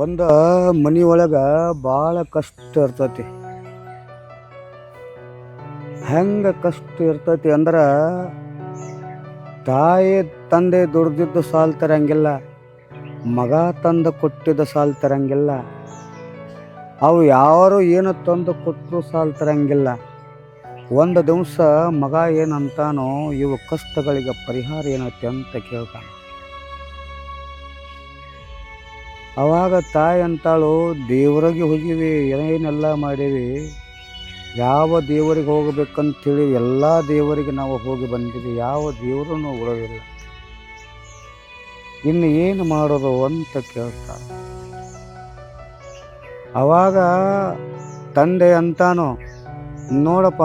ಒಂದು ಮನಿ ಒಳಗೆ ಭಾಳ ಕಷ್ಟ ಇರ್ತೈತಿ. ಹೆಂಗೆ ಕಷ್ಟ ಇರ್ತೈತಿ ಅಂದ್ರೆ ತಾಯಿ ತಂದೆ ದುಡ್ದಿದ್ದು ಸಾಲ್ ತರಂಗಿಲ್ಲ, ಮಗ ತಂದು ಕೊಟ್ಟಿದ್ದು ಸಾಲ್ ತರಂಗಿಲ್ಲ, ಅವು ಯಾರು ಏನು ತಂದು ಕೊಟ್ಟರು ಸಾಲ್ ತರಂಗಿಲ್ಲ. ಒಂದು ದಿವಸ ಮಗ ಏನಂತಾನೋ ಇವು ಕಷ್ಟಗಳಿಗೆ ಪರಿಹಾರ ಏನೈತಿ ಅಂತ ಕೇಳ್ತಾನೆ. ಅವಾಗ ತಾಯಿ ಅಂತಾಳು, ದೇವರಿಗೆ ಹೋಗಿವಿ, ಏನೆಲ್ಲ ಮಾಡೀವಿ, ಯಾವ ದೇವರಿಗೆ ಹೋಗ್ಬೇಕಂತೇಳಿ ಎಲ್ಲ ದೇವರಿಗೆ ನಾವು ಹೋಗಿ ಬಂದೀವಿ, ಯಾವ ದೇವರು ಉಳವಿಲ್ಲ, ಇನ್ನು ಏನು ಮಾಡೋದು ಅಂತ ಕೇಳ್ತಾನೆ. ಅವಾಗ ತಂದೆ ಅಂತಾನೋ, ನೋಡಪ್ಪ,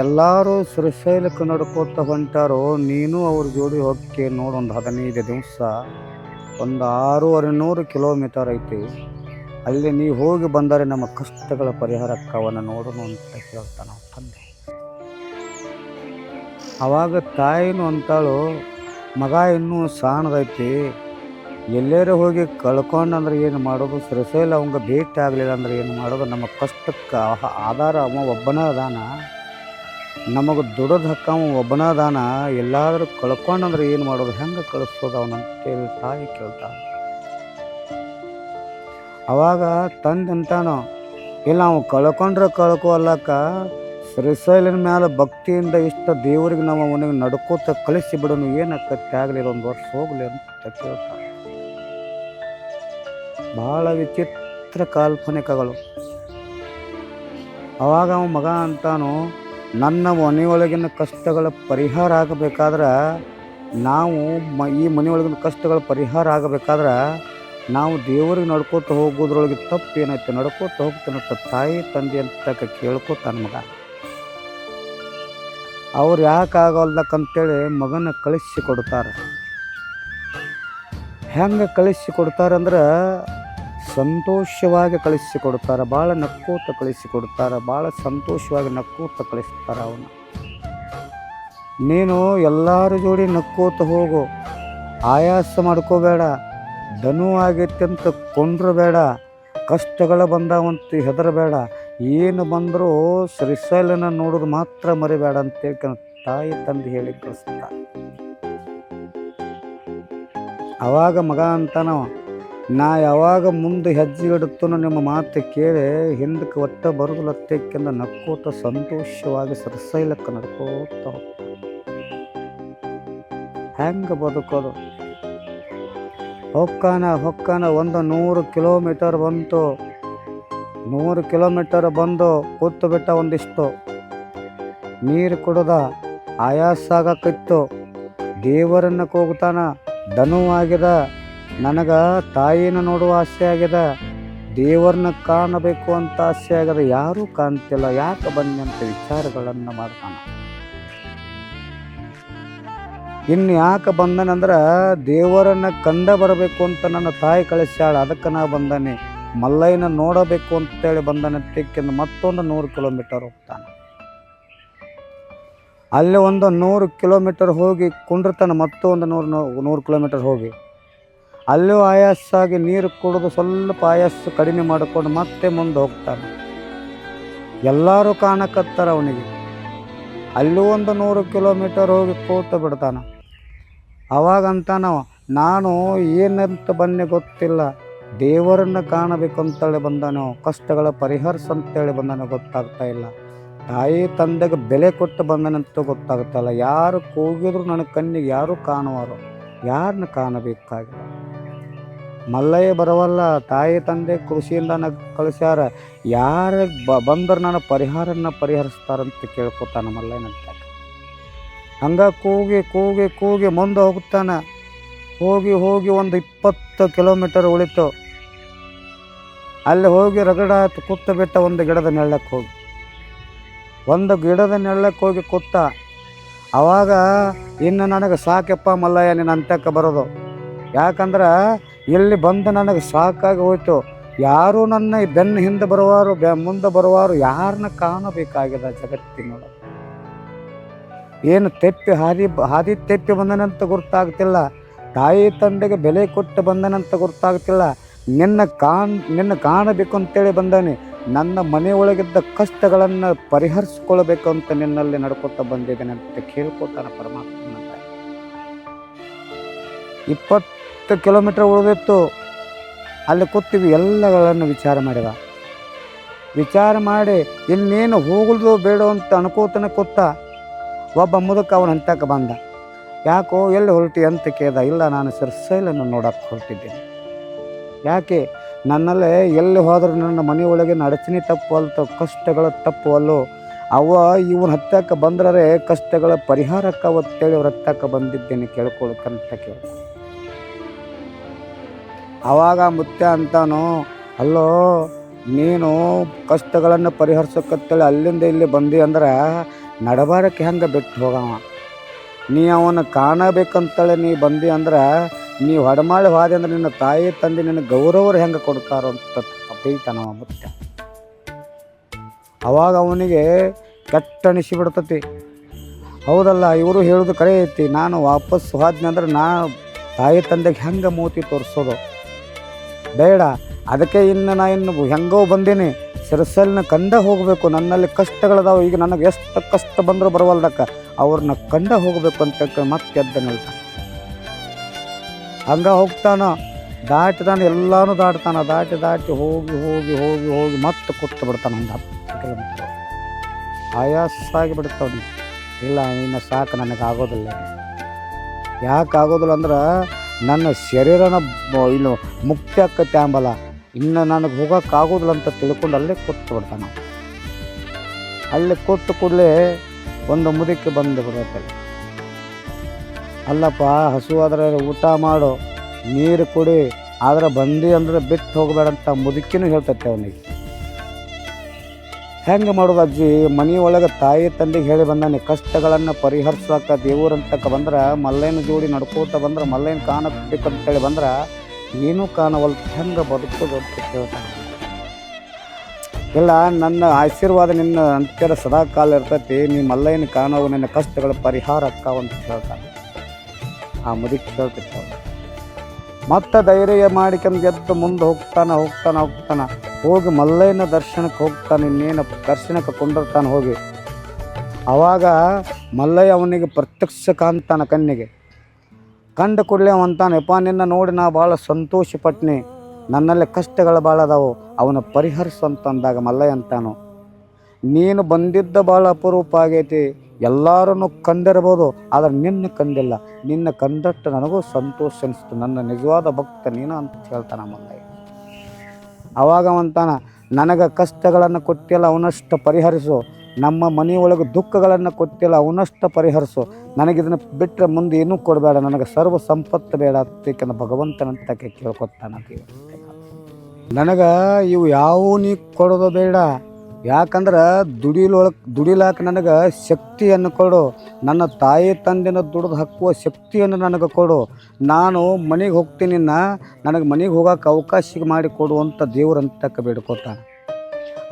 ಎಲ್ಲರೂ ಶ್ರೀಶೈಲಕ್ಕೆ ನಡ್ಕೋತ ಹೊಂಟಾರೋ, ನೀನು ಅವ್ರ ಜೋಡಿ ಹೋಗಿ ನೋಡು. ಒಂದು 15 ದಿವಸ, ಒಂದು 600 ಕಿಲೋಮೀಟರ್ ಐತಿ, ಅಲ್ಲಿ ನೀ ಹೋಗಿ ಬಂದರೆ ನಮ್ಮ ಕಷ್ಟಗಳ ಪರಿಹಾರಕ್ಕವನ್ನ ನೋಡೋಣ ಅಂತ ಕೇಳ್ತಾನ ತಂದೆ. ಅವಾಗ ತಾಯಿನೂ ಅಂತಾಳು, ಮಗ ಇನ್ನೂ ಸಣ್ಣದೈತಿ, ಎಲ್ಲರೂ ಹೋಗಿ ಕಳ್ಕೊಂಡಂದ್ರೆ ಏನು ಮಾಡೋದು, ಶ್ರೀಶೈಲ ಅವಂಗೆ ಭೇಟಿ ಆಗಲಿಲ್ಲ ಅಂದ್ರೆ ಏನು ಮಾಡೋದು, ನಮ್ಮ ಕಷ್ಟಕ್ಕೆ ಆಧಾರ ಅವ ಒಬ್ಬನ ಅದಾನ, ನಮಗೆ ದುಡದ ಹಕ್ಕವ ಒಬ್ಬನ ಅದಾನ, ಎಲ್ಲಾದರೂ ಕಳ್ಕೊಂಡಂದ್ರೆ ಏನು ಮಾಡೋದು, ಹೆಂಗೆ ಕಳಿಸೋದು ಅವನಂತೇಳಿ ತಾಯಿ ಕೇಳ್ತಾನೆ. ಅವಾಗ ತಂದೆ ಅಂತಾನೋ, ಇಲ್ಲ, ನಾವು ಕಳ್ಕೊಂಡ್ರೆ ಕಳ್ಕೊಲ್ಲಕ್ಕ, ಶ್ರೀಶೈಲಿನ ಮ್ಯಾಲೆ ಭಕ್ತಿಯಿಂದ ಇಷ್ಟ ದೇವರಿಗೆ ನಾವು ಅವನಿಗೆ ನಡ್ಕೋತ ಕಳಿಸಿ ಬಿಡೋನು, ಏನಕ್ಕತ್ತೆ ಆಗಲಿ, 1 ವರ್ಷ ಹೋಗ್ಲಿ ಅಂತ ಕೇಳ್ತಾನೆ. ಭಾಳ ವಿಚಿತ್ರ ಕಾಲ್ಪನಿಕಗಳು. ಅವಾಗ ಅವ ಮಗ ಅಂತಾನು, ನನ್ನ ಮನೆಯೊಳಗಿನ ಕಷ್ಟಗಳ ಪರಿಹಾರ ಆಗಬೇಕಾದ್ರೆ, ನಾವು ಈ ಮನೆಯೊಳಗಿನ ಕಷ್ಟಗಳ ಪರಿಹಾರ ಆಗಬೇಕಾದ್ರೆ ನಾವು ದೇವರಿಗೆ ನಡ್ಕೋತ ಹೋಗೋದ್ರೊಳಗೆ ತಪ್ಪು ಏನೈತೆ, ನಡ್ಕೋತ ಹೋಗ್ತಾನಂತ ತಾಯಿ ತಂದೆ ಅಂತ ಕೇಳ್ಕೊತಾನ ಮಗ. ಅವ್ರು ಯಾಕೆ ಆಗೋಲ್ದಕ್ಕಂತೇಳಿ ಮಗನ ಕಳಿಸಿ ಕೊಡ್ತಾರೆ. ಹೆಂಗೆ ಕಳಿಸಿ ಕೊಡ್ತಾರಂದ್ರೆ ಸಂತೋಷವಾಗಿ ಕಳಿಸಿ ಕೊಡ್ತಾರೆ, ಭಾಳ ನಕ್ಕೂತ ಕಳಿಸಿ ಕೊಡ್ತಾರೆ, ಭಾಳ ಸಂತೋಷವಾಗಿ ನಕ್ಕೂತ ಕಳಿಸ್ತಾರೆ ಅವನು. ನೀನು ಎಲ್ಲರ ಜೋಡಿ ನಕ್ಕೂತ ಹೋಗು, ಆಯಾಸ ಮಾಡ್ಕೋಬೇಡ, ದನು ಆಗೈತೆ ಅಂತ ಕೊಂಡ್ರಬೇಡ, ಕಷ್ಟಗಳು ಬಂದಾವಂತ ಹೆದರಬೇಡ, ಏನು ಬಂದರೂ ಶ್ರೀಶೈಲನ ನೋಡೋದು ಮಾತ್ರ ಮರಿಬೇಡ ಅಂತೇಳಿ ತಾಯಿ ತಂದೆ ಹೇಳಿ ಕಳಿಸ್ತಾರೆ. ಅವಾಗ ಮಗ ಅಂತಾನವ, ನಾ ಯಾವಾಗ ಮುಂದೆ ಹೆಜ್ಜೆ ಇಡುತ್ತನೋ ನಿಮ್ಮ ಮಾತು ಕೇಳಿ ಹಿಂದಕ್ಕೆ ಒಟ್ಟ ಬರುದಿಲ್ಲತ್ತೇಕೆಂದ ನಕ್ಕೋತ ಸಂತೋಷವಾಗಿ ಶ್ರೀಶೈಲಕ್ಕೆ ನಡ್ಕೋತ ಹೆಂಗೆ ಬದುಕೋದು. ಹೊಕ್ಕಾನ ಒಂದು 100 ಕಿಲೋಮೀಟರ್ ಬಂತು. 100 ಕಿಲೋಮೀಟರ್ ಬಂದು ಕೂತು ಬಿಟ್ಟ, ಒಂದಿಷ್ಟು ನೀರು ಕುಡ್ದ, ಆಯಾಸ ಆಗಕ್ಕಿತ್ತು, ದೇವರನ್ನ ಕೂಗ್ತಾನ, ದನುವಾಗಿದೆ, ನನಗೆ ತಾಯಿನ ನೋಡುವ ಆಸೆ ಆಗಿದೆ, ದೇವರನ್ನ ಕಾಣಬೇಕು ಅಂತ ಆಸೆ ಆಗಿದೆ, ಯಾರೂ ಕಾಣ್ತಿಲ್ಲ, ಯಾಕೆ ಬನ್ನಿ ಅಂತ ವಿಚಾರಗಳನ್ನು ಮಾಡ್ತಾನೆ. ಇನ್ನು ಯಾಕೆ ಬಂದನಂದ್ರೆ, ದೇವರನ್ನ ಕಂಡ ಬರಬೇಕು ಅಂತ ನನ್ನ ತಾಯಿ ಕಳಿಸ್ಯಾಳ, ಅದಕ್ಕೆ ನಾ ಬಂದಾನೆ, ಮಲ್ಲಯ್ಯನ ನೋಡಬೇಕು ಅಂತೇಳಿ ಬಂದನಂತೇಕೆಂದು ಮತ್ತೊಂದು 100 ಕಿಲೋಮೀಟರ್ ಹೋಗ್ತಾನೆ. ಅಲ್ಲಿ ಒಂದು 100 ಕಿಲೋಮೀಟರ್ ಹೋಗಿ ಕುಂಡಿರ್ತಾನೆ, ಮತ್ತೊಂದು 100 ಕಿಲೋಮೀಟರ್ ಹೋಗಿ ಅಲ್ಲೂ ಆಯಾಸಾಗಿ ನೀರು ಕುಡಿದು ಸ್ವಲ್ಪ ಆಯಾಸ ಕಡಿಮೆ ಮಾಡಿಕೊಂಡು ಮತ್ತೆ ಮುಂದೆ ಹೋಗ್ತಾನೆ. ಎಲ್ಲರೂ ಕಾಣಕತ್ತಾರ ಅವನಿಗೆ. ಅಲ್ಲೂ ಒಂದು 100 ಕಿಲೋಮೀಟರ್ ಹೋಗಿ ಕೂತು ಬಿಡ್ತಾನೆ. ಅವಾಗಂತಾನವ, ನಾನು ಏನಂತ ಬನ್ನಿ ಗೊತ್ತಿಲ್ಲ, ದೇವರನ್ನ ಕಾಣಬೇಕಂತೇಳಿ ಬಂದಾನೋ, ಕಷ್ಟಗಳ ಪರಿಹರಿಸಂತೇಳಿ ಬಂದಾನೋ ಗೊತ್ತಾಗ್ತಾ ಇಲ್ಲ, ತಾಯಿ ತಂದೆಗೆ ಬೆಲೆ ಕೊಟ್ಟು ಬಂದನಂತ ಗೊತ್ತಾಗ್ತಾ ಇಲ್ಲ, ಯಾರು ಕೂಗಿದ್ರು ನನ್ನ ಕಣ್ಣಿಗೆ ಯಾರು ಕಾಣುವರು, ಯಾರನ್ನ ಕಾಣಬೇಕಾಗಿಲ್ಲ. ಮಲ್ಲಯ್ಯ ಬರವಲ್ಲ, ತಾಯಿ ತಂದೆ ಕೃಷಿಯಿಂದ ಕಳಿಸ್ಯಾರ, ಯಾರು ಬಂದ್ರೆ ನಾನು ಪರಿಹರಿಸ್ತಾರಂತ ಕೇಳ್ಕೊತಾನ ಮಲ್ಲಯ್ಯನಂತ. ಹಂಗೆ ಕೂಗಿ ಮುಂದೆ ಹೋಗ್ತಾನೆ. ಹೋಗಿ ಒಂದು 20 ಕಿಲೋಮೀಟರ್ ಉಳಿತು. ಅಲ್ಲಿ ಹೋಗಿ ರಗಡ ಕೂತು ಬಿಟ್ಟ, ಒಂದು ಗಿಡದ ನೆಳ್ಳಕ್ಕೆ ಹೋಗಿ ಕೂತ. ಅವಾಗ ಇನ್ನು ನನಗೆ ಸಾಕಪ್ಪ ಮಲ್ಲಯ್ಯ, ನೀನು ಅಂತಕ್ಕೆ ಬರೋದು, ಯಾಕಂದ್ರೆ ಇಲ್ಲಿ ಬಂದು ನನಗೆ ಸಾಕಾಗಿ ಹೋಯ್ತು, ಯಾರೂ ನನ್ನ ಬೆನ್ನ ಹಿಂದೆ ಬರುವಾರು ಮುಂದೆ ಬರುವಾರು ಯಾರನ್ನ ಕಾಣಬೇಕಾಗಿದೆ ಜಗತ್ತಿನೊಳಗೆ. ಏನು ಹಾದಿ ತೆಪ್ಪಿ ಬಂದನಂತ ಗೊತ್ತಾಗ್ತಿಲ್ಲ, ತಾಯಿ ತಂದೆಗೆ ಬೆಲೆ ಕೊಟ್ಟು ಬಂದನಂತ ಗೊತ್ತಾಗ್ತಿಲ್ಲ, ನಿನ್ನ ಕಾಣಬೇಕು ಅಂತೇಳಿ ಬಂದಾನೆ. ನನ್ನ ಮನೆಯೊಳಗಿದ್ದ ಕಷ್ಟಗಳನ್ನು ಪರಿಹರಿಸ್ಕೊಳ್ಬೇಕು ಅಂತ ನಿನ್ನಲ್ಲಿ ನಡ್ಕೊತಾ ಬಂದಿದ್ದೇನೆ ಅಂತ ಕೇಳ್ಕೊತಾನೆ ಪರಮಾತ್ಮನ. 20 ಕಿಲೋಮೀಟರ್ ಉಳಿದಿತ್ತು. ಅಲ್ಲಿ ಕೂತೀವಿ, ಎಲ್ಲಗಳನ್ನು ವಿಚಾರ ಮಾಡಿ ಇನ್ನೇನು ಹೋಗುದು ಬೇಡ ಅಂತ ಅನ್ಕೋತಾನೆ ಕೂತ. ಒಬ್ಬ ಮುದುಕ ಅವನ ಹಂತಕ್ಕೆ ಬಂದ. ಯಾಕೋ ಎಲ್ಲಿ ಹೊರಟಿ ಅಂತ ಕೇಳ್ದ. ಇಲ್ಲ, ನಾನು ಶ್ರೀಶೈಲನ ನೋಡಕ್ಕೆ ಹೊರಟಿದ್ದೇನೆ. ಯಾಕೆ? ನನ್ನಲ್ಲೇ ಎಲ್ಲಿ ಹೋದರೂ ನನ್ನ ಮನೆಯೊಳಗಿನ ಅಡಚಣೆ ತಪ್ಪುವಲ್ತು, ಕಷ್ಟಗಳು ತಪ್ಪುವಲ್ಲು. ಇವನ ಹತ್ತಕ್ಕೆ ಬಂದ್ರೆ ಕಷ್ಟಗಳ ಪರಿಹಾರಕ್ಕೆ ಅವತ್ತೇಳಿ ಅವ್ರ ಹತ್ತಕ್ಕೆ ಬಂದಿದ್ದೇನೆ, ಕೇಳ್ಕೊಳ್ಕಂತ ಕೇಳ. ಆವಾಗ ಮುತ್ಯ ಅಂತಾನು, ಅಲ್ಲೋ ನೀನು ಕಷ್ಟಗಳನ್ನು ಪರಿಹರಿಸೋಕತ್ತೇಳಿ ಅಲ್ಲಿಂದ ಇಲ್ಲಿ ಬಂದಿ ಅಂದ್ರೆ ನಡಬಾರಕ್ಕೆ ಹೆಂಗೆ ಬಿಟ್ಟು ಹೋಗವ. ನೀ ಅವನ ಕಾಣಬೇಕಂತೇಳಿ ನೀ ಬಂದಿ ಅಂದ್ರೆ ನೀ ಹೊಡಮಾಳಿ ಹೋದೆ ಅಂದ್ರೆ ನಿನ್ನ ತಾಯಿ ತಂದೆ ನಿನ್ನ ಗೌರವರು ಹೆಂಗೆ ಕೊಡ್ತಾರೋ ಅಂತ ಬೈತಾನವ ಮುತ್ಯ. ಅವಾಗ ಅವನಿಗೆ ಕೆಟ್ಟ ಅನಿಸಿಬಿಡ್ತತಿ. ಹೌದಲ್ಲ, ಇವರು ಹೇಳೋದು ಕರೆ ಐತಿ. ನಾನು ವಾಪಸ್ ಹೋದ್ನಿ ಅಂದ್ರೆ ನಾನು ತಾಯಿ ತಂದೆಗೆ ಹೆಂಗೆ ಮೂತಿ ತೋರಿಸೋದು ಬೇಡ. ಅದಕ್ಕೆ ನಾ ಹೆಂಗೋ ಬಂದೀನಿ, ಶ್ರೀಶೈಲನ ಕಂಡ ಹೋಗಬೇಕು. ನನ್ನಲ್ಲಿ ಕಷ್ಟಗಳದಾವ. ಈಗ ನನಗೆ ಎಷ್ಟು ಕಷ್ಟ ಬಂದರೂ ಬರವಲ್ದಕ್ಕ, ಅವ್ರನ್ನ ಕಂಡ ಹೋಗಬೇಕು ಅಂತ ಮತ್ತೆ ಎದ್ದ ನಿಲ್ತಾನೆ. ಹಂಗೆ ಹೋಗ್ತಾನ, ದಾಟಿದಾನ, ಎಲ್ಲಾನು ದಾಟ್ತಾನ. ದಾಟಿ ಹೋಗಿ ಮತ್ತೆ ಕೂತು ಬಿಡ್ತಾನೆ. ಒಂದು 10 ಕಿಲೋಮೀಟರ್ ಆಯಾಸಾಗಿ ಬಿಡ್ತಾವನಿ. ಇಲ್ಲ, ಇನ್ನು ಸಾಕು, ನನಗೆ ಆಗೋದಿಲ್ಲ. ಯಾಕೆ ಆಗೋದಿಲ್ಲ ಅಂದ್ರೆ ನನ್ನ ಶರೀರನ ಇನ್ನು ಮುಕ್ತಿ ಆಕತ್ತೆ ಅಂಬಲ್ಲ. ಇನ್ನು ನನಗೆ ಹೋಗೋಕ್ಕಾಗೋದಿಲ್ಲ ಅಂತ ತಿಳ್ಕೊಂಡು ಅಲ್ಲೇ ಕೂತು ಬಿಡ್ತಾನೆ. ಅಲ್ಲೇ ಕೂತು ಕೂಡಲೇ ಒಂದು ಮುದುಕಿ ಬಂದು ಬರುತ್ತೆ. ಅಲ್ಲಪ್ಪ, ಹಸುವಾದ್ರೆ ಊಟ ಮಾಡು, ನೀರು ಕುಡಿ, ಆದ್ರೆ ಬಂದಿ ಅಂದ್ರೆ ಬಿಟ್ಟು ಹೋಗಬೇಡಂತ ಮುದುಕಿನೂ ಹೇಳ್ತೈತೆ ಅವನಿಗೆ. ಹೆಂಗೆ ಮಾಡೋದು ಅಜ್ಜಿ? ಮನೆಯೊಳಗೆ ತಾಯಿ ತಂದೆಗೆ ಹೇಳಿ ಬಂದಾನೆ, ಕಷ್ಟಗಳನ್ನು ಪರಿಹರಿಸೋಕ ದೇವರಂತಕ್ಕೆ ಬಂದ್ರೆ ಮಲ್ಲೇನ ಜೋಡಿ ನಡ್ಕೋತ ಬಂದ್ರೆ ಮಲ್ಲೇನ ಕಾಣಬೇಕಂತೇಳಿ ಬಂದ್ರೆ ಏನೂ ಕಾಣವಲ್, ಹೆಂಗೆ ಬದುಕೋದು ಅಂತ ಕೇಳ್ತಾನೆ. ಇಲ್ಲ, ನನ್ನ ಆಶೀರ್ವಾದ ನಿನ್ನ ಅಂತ್ಯರ ಸದಾ ಕಾಲ ಇರ್ತೈತಿ. ನೀ ಮಲ್ಲೇನ ಕಾಣವು, ನಿನ್ನ ಕಷ್ಟಗಳ ಪರಿಹಾರ ಅಕ್ಕಾವ ಅಂತ ಹೇಳ್ತಾನೆ. ಆ ಮುದುಕಿ ಹೇಳ್ತಿತ್ತು. ಮತ್ತೆ ಧೈರ್ಯ ಮಾಡಿಕೊಂಡು ಎದ್ದು ಮುಂದೆ ಹೋಗ್ತಾನೆ. ಹೋಗಿ ಮಲ್ಲಯ್ಯನ ದರ್ಶನಕ್ಕೆ ಹೋಗ್ತಾನೆ. ಇನ್ನೇನು ದರ್ಶನಕ್ಕೆ ಕೊಂಡಿರ್ತಾನೆ ಹೋಗಿ. ಆವಾಗ ಮಲ್ಲಯ್ಯ ಅವನಿಗೆ ಪ್ರತ್ಯಕ್ಷ ಕಾಣ್ತಾನೆ ಕಣ್ಣಿಗೆ. ಕಂಡ ಕೂಡಲೇ ಅವಂತಾನೆ, ಯಪ್ಪ ನಿನ್ನ ನೋಡಿ ನಾ ಭಾಳ ಸಂತೋಷಪಟ್ನಿ, ನನ್ನಲ್ಲಿ ಕಷ್ಟಗಳು ಭಾಳ ಅದಾವು, ಅವನ ಪರಿಹರಿಸು ಅಂತಂದಾಗ ಮಲ್ಲಯ್ಯ ಅಂತಾನು, ನೀನು ಬಂದಿದ್ದ ಭಾಳ ಅಪರೂಪ ಆಗೈತಿ. ಎಲ್ಲರೂ ಕಂಡಿರ್ಬೋದು, ಆದರೆ ನಿನ್ನ ಕಂಡಿಲ್ಲ. ನಿನ್ನ ಕಂಡಟ್ಟು ನನಗೂ ಸಂತೋಷ ಅನಿಸ್ತು. ನನ್ನ ನಿಜವಾದ ಭಕ್ತ ನೀನು ಅಂತ ಹೇಳ್ತಾನೆ ಮಲ್ಲಯ್ಯ. ಆವಾಗ ಅವಂತಾನ, ನನಗೆ ಕಷ್ಟಗಳನ್ನು ಕೊಟ್ಟಿಲ್ಲ, ಅವನಷ್ಟು ಪರಿಹರಿಸು. ನಮ್ಮ ಮನೆಯೊಳಗೆ ದುಃಖಗಳನ್ನು ಕೊಟ್ಟಿಲ್ಲ, ಅವನಷ್ಟು ಪರಿಹರಿಸು. ನನಗಿದನ್ನು ಬಿಟ್ಟರೆ ಮುಂದೆ ಏನೂ ಕೊಡಬೇಡ, ನನಗೆ ಸರ್ವ ಸಂಪತ್ತು ಬೇಡ ಅಂತೇಕಂದ್ರೆ ಭಗವಂತನಂತ ಕೇಳ್ಕೊತಾನ. ನನಗೆ ಇವು ಯಾವೂ ನೀ ಕೊಡೋದು ಬೇಡ, ಯಾಕಂದ್ರೆ ದುಡಿಲಾಕ ನನಗೆ ಶಕ್ತಿಯನ್ನು ಕೊಡು. ನನ್ನ ತಾಯಿ ತಂದೆನ ದುಡಿದು ಹಾಕುವ ಶಕ್ತಿಯನ್ನು ನನಗೆ ಕೊಡು. ನಾನು ಮನೆಗೆ ಹೋಗ್ತೀನಿ, ನನಗೆ ಮನೆಗೆ ಹೋಗೋಕೆ ಅವಕಾಶ ಮಾಡಿ ಕೊಡು ಅಂತ ದೇವ್ರಂತಕ್ಕೆ ಬೇಡ್ಕೋತಾನೆ.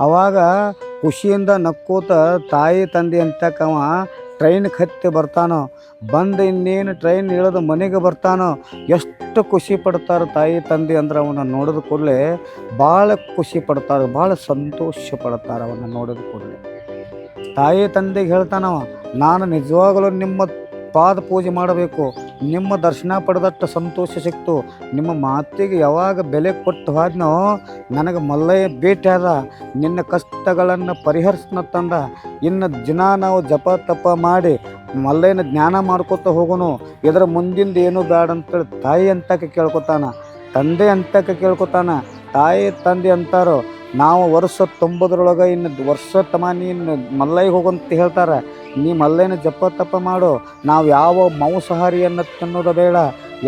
ಆವಾಗ ಖುಷಿಯಿಂದ ನಕ್ಕೋತ ತಾಯಿ ತಂದೆ ಅಂತಕ್ಕವ ಟ್ರೈನ್ಗೆ ಹತ್ತಿ ಬರ್ತಾನೋ. ಬಂದು ಇನ್ನೇನು ಟ್ರೈನ್ ಇಳಿದು ಮನೆಗೆ ಬರ್ತಾನೋ, ಎಷ್ಟು ಖುಷಿ ಪಡ್ತಾರೆ ತಾಯಿ ತಂದೆ ಅಂದ್ರೆ ಅವನ್ನ ನೋಡಿದ ಕೂಡಲೇ ಭಾಳ ಖುಷಿ ಪಡ್ತಾರೆ, ಭಾಳ ಸಂತೋಷ ಪಡ್ತಾರೆ ಅವನ್ನ ನೋಡಿದ ಕೂಡಲೇ. ತಾಯಿ ತಂದೆಗೆ ಹೇಳ್ತಾನವ, ನಾನು ನಿಜವಾಗಲೂ ನಿಮ್ಮ ಪಾದ ಪೂಜೆ ಮಾಡಬೇಕು, ನಿಮ್ಮ ದರ್ಶನ ಪಡೆದಷ್ಟು ಸಂತೋಷ ಸಿಕ್ತು. ನಿಮ್ಮ ಮಾತಿಗೆ ಯಾವಾಗ ಬೆಲೆ ಕೊಟ್ಟು ಹೋದ್ನೋ ನನಗೆ ಮಲ್ಲಯ್ಯ ಭೇಟಿಯಾದ, ನಿನ್ನ ಕಷ್ಟಗಳನ್ನು ಪರಿಹರಿಸ್ನತ್ತಂದ. ಇನ್ನು ದಿನ ನಾವು ಜಪ ತಪ ಮಾಡಿ ಮಲ್ಲಯ್ಯನ ಜ್ಞಾನ ಮಾಡ್ಕೊತ ಹೋಗೋನು, ಇದರ ಮುಂದಿಂದ ಏನೂ ಬೇಡ ಅಂತೇಳಿ ತಾಯಿ ಅಂತಕ್ಕೆ ಕೇಳ್ಕೊತಾನ, ತಂದೆ ಅಂತಕ್ಕೆ ಕೇಳ್ಕೊತಾನ. ತಾಯಿ ತಂದೆ ಅಂತಾರೋ, ನಾವು ವರ್ಷ 90 ಇನ್ನು ವರ್ಷ ತಮಾನಿ ಇನ್ನು ಮಲ್ಲಯ್ಯ ಹೋಗಂತ ಹೇಳ್ತಾರೆ. ನೀ ಮಲ್ಲಯ್ಯನ ಜಪ ತಪ ಮಾಡು, ನಾವು ಯಾವ ಮಾಂಸಾಹಾರಿಯನ್ನು ತಿನ್ನೋದು ಬೇಡ,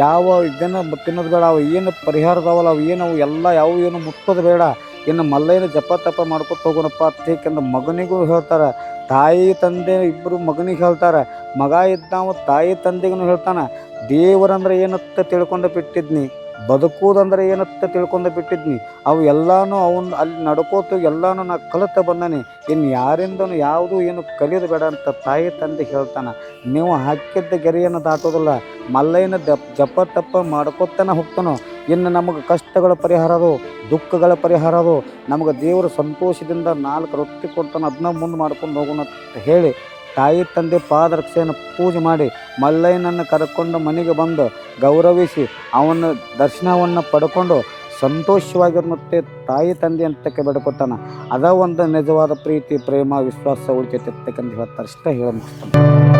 ಯಾವ ಇದನ್ನು ತಿನ್ನೋದು ಬೇಡ, ಅವು ಏನು ಪರಿಹಾರದವಲ್ಲ ಅವು ಏನು ಎಲ್ಲ ಏನು ಮುಟ್ಟೋದು ಬೇಡ. ಇನ್ನು ಮಲ್ಲಯ್ಯನ ಜಪ ತಪ ಮಾಡ್ಕೊತ ಹೋಗೋಣಪ್ಪ ಅಂತ ಏಕೆಂದ್ರೆ ಮಗನಿಗೂ ಹೇಳ್ತಾರೆ. ತಾಯಿ ತಂದೆ ಇಬ್ಬರು ಮಗನಿಗೆ ಹೇಳ್ತಾರೆ. ಮಗ ಇದ್ದಾವ ತಾಯಿ ತಂದೆಗೂ ಹೇಳ್ತಾನೆ, ದೇವರಂದ್ರೆ ಏನತ್ತ ತಿಳ್ಕೊಂಡು ಬಿಟ್ಟಿದ್ನಿ, ಬದುಕುವುದಂದ್ರೆ ಏನತ್ತ ತಿಳ್ಕೊಂಡು ಬಿಟ್ಟಿದ್ನಿ. ಅವು ಎಲ್ಲನೂ ಅಲ್ಲಿ ನಡ್ಕೋತು ಎಲ್ಲನೂ ನಾ ಕಲಿತ ಬಂದಾನೆ. ಇನ್ನು ಯಾರಿಂದನೂ ಯಾವುದೂ ಏನು ಕಲಿಯೋದು ಬೇಡ ಅಂತ ತಾಯಿ ತಂದೆ ಹೇಳ್ತಾನೆ. ನೀವು ಹಾಕಿದ್ದ ಗೆರೆಯನ್ನು ದಾಟೋದಿಲ್ಲ, ಮಲ್ಲಯ್ಯನ ಜಪ ತಪ್ಪ ಮಾಡ್ಕೊತಾನೆ ಹೋಗ್ತಾನೋ. ಇನ್ನು ನಮಗೆ ಕಷ್ಟಗಳ ಪರಿಹಾರ ಅದು, ದುಃಖಗಳ ಪರಿಹಾರ ಅದು. ನಮಗೆ ದೇವರು ಸಂತೋಷದಿಂದ 4 ರೊಟ್ಟಿ ಕೊಡ್ತಾನೆ, ಅದನ್ನ ಮುಂದೆ ಮಾಡ್ಕೊಂಡು ಹೋಗೋಣ ಅಂತ ಹೇಳಿ ತಾಯಿ ತಂದೆ ಪಾದರಕ್ಷೆಯನ್ನು ಪೂಜೆ ಮಾಡಿ ಮಲ್ಲಯ್ಯನನ್ನು ಕರ್ಕೊಂಡು ಮನೆಗೆ ಬಂದು ಗೌರವಿಸಿ ಅವನ ದರ್ಶನವನ್ನು ಪಡ್ಕೊಂಡು ಸಂತೋಷವಾಗಿರುತ್ತೆ ತಾಯಿ ತಂದೆ ಅಂತಕ್ಕೆ ಬೇಡ್ಕೊತಾನೆ. ಅದ ಒಂದು ನಿಜವಾದ ಪ್ರೀತಿ, ಪ್ರೇಮ, ವಿಶ್ವಾಸ ಉಳಿತೈತೆ ಅಂತಕ್ಕಂತ ಹೇಳ್ತಾರೆ. ಇಷ್ಟ ಹೇಳಿ ಮುಗಿಸ್ತಾನೆ.